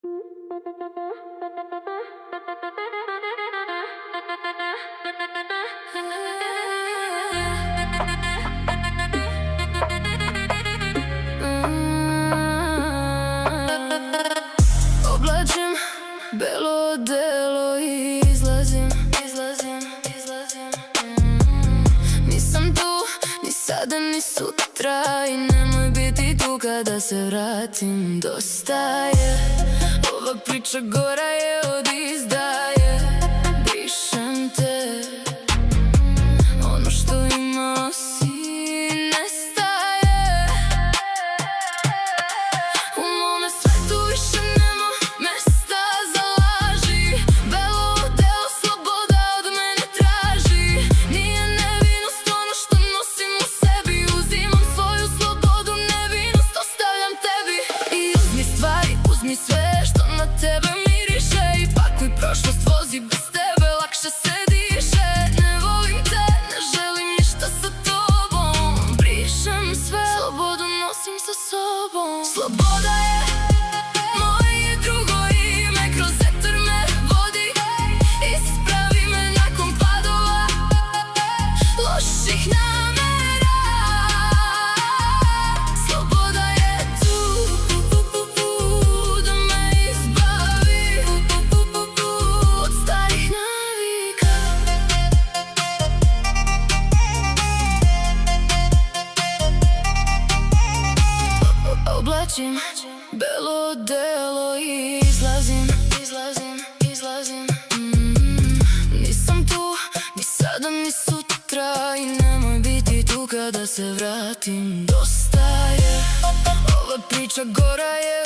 Oblačim belo odelo i izlazim. Nisam tu ni sada ni sutra i nemoj biti tu kada se vratim. Dosta je, ova priča gora je od izdaje. Brišem te, ono što imao si nestaje. U mome svetu više nema mesta za laži. Belo odelo sloboda od mene traži. Nije nevinost ono što nosim u sebi. Uzimam svoju slobodu, nevinost ostavljam tebi. I uzmi stvari, uzmi sve što na tebe miriše. I pakuj prošlost, vozi bez tebe, lakše se diše. Ne volim te, ne želim ništa sa tobom. Brišem sve, slobodu nosim sa sobom. Sloboda je moje drugo ime, kroz eter me vodi. Ispravi me nakon padova loših namera. Sloboda je tu da me izbavi od starih navika. Oblačim belo odelo i izlazim. Nisam tu ni sada ni sutra i nemoj biti tu kada se vratim. Dosta je, ova priča gora je